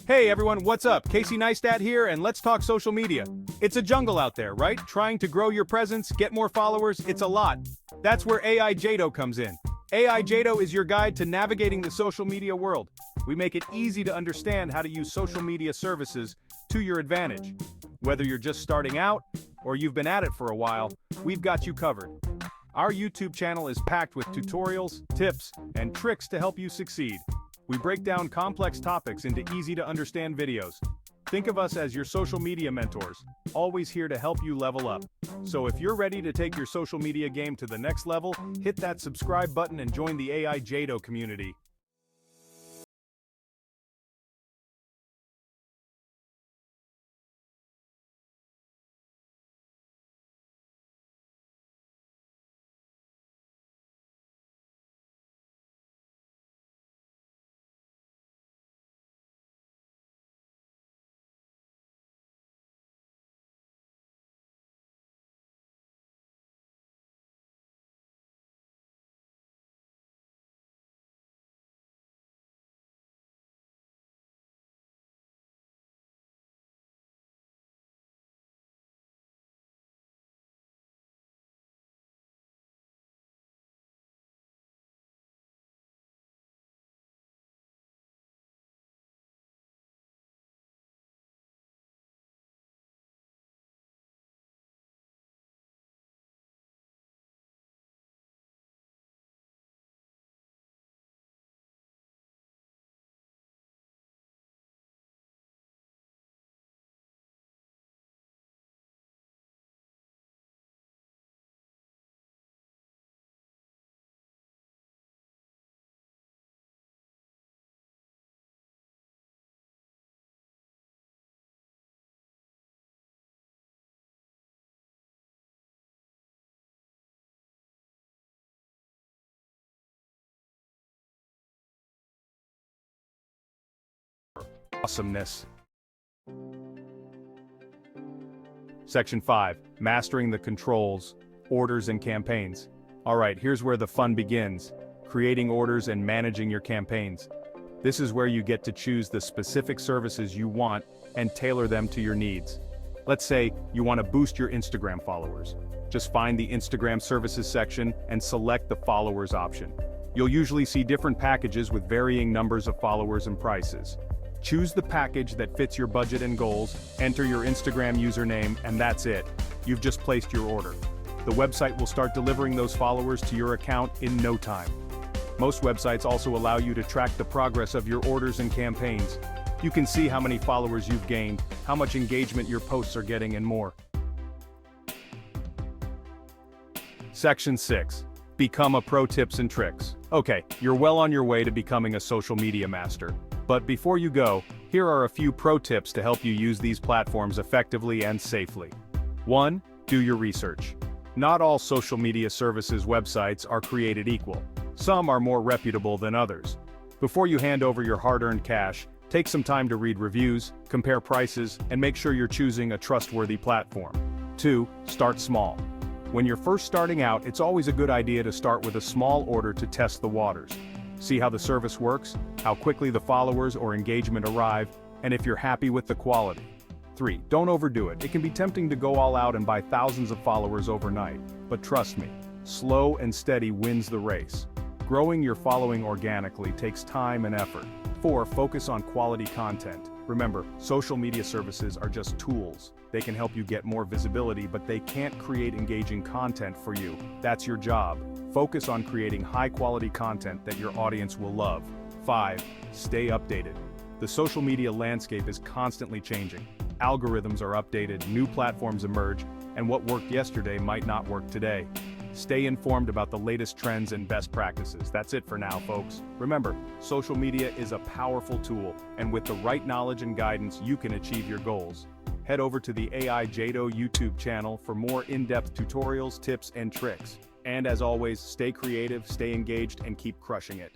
Hey everyone, what's up? Casey Neistat here, and let's talk social media. It's a jungle out there, right? Trying to grow your presence, get more followers, it's a lot. That's where AI Jado comes in. AI Jado is your guide to navigating the social media world. We make it easy to understand how to use social media services to your advantage. Whether you're just starting out, or you've been at it for a while, we've got you covered. Our YouTube channel is packed with tutorials, tips, and tricks to help you succeed. We break down complex topics into easy-to-understand videos. Think of us as your social media mentors, always here to help you level up. So if you're ready to take your social media game to the next level, hit that subscribe button and join the AI Jado community. Awesomeness. Section 5. Mastering the controls, orders and campaigns. Alright, here's where the fun begins. Creating orders and managing your campaigns. This is where you get to choose the specific services you want and tailor them to your needs. Let's say you want to boost your Instagram followers. Just find the Instagram services section and select the followers option. You'll usually see different packages with varying numbers of followers and prices. Choose the package that fits your budget and goals, enter your Instagram username, and that's it. You've just placed your order. The website will start delivering those followers to your account in no time. Most websites also allow you to track the progress of your orders and campaigns. You can see how many followers you've gained, how much engagement your posts are getting, and more. Section 6. Become a pro tips and tricks. Okay, you're well on your way to becoming a social media master. But before you go, here are a few pro tips to help you use these platforms effectively and safely. 1. Do your research. Not all social media services websites are created equal. Some are more reputable than others. Before you hand over your hard-earned cash, take some time to read reviews, compare prices, and make sure you're choosing a trustworthy platform. 2. Start small. When you're first starting out, it's always a good idea to start with a small order to test the waters. See how the service works, how quickly the followers or engagement arrive, and if you're happy with the quality. 3. Don't overdo it. It can be tempting to go all out and buy thousands of followers overnight, but trust me, slow and steady wins the race. Growing your following organically takes time and effort. 4. Focus on quality content. Remember, social media services are just tools. They can help you get more visibility, but they can't create engaging content for you. That's your job. Focus on creating high-quality content that your audience will love. 5. Stay updated. The social media landscape is constantly changing. Algorithms are updated, new platforms emerge, and what worked yesterday might not work today. Stay informed about the latest trends and best practices. That's it for now, folks. Remember, social media is a powerful tool, and with the right knowledge and guidance, you can achieve your goals. Head over to the AI Jado YouTube channel for more in-depth tutorials, tips, and tricks. And as always, stay creative, stay engaged, and keep crushing it.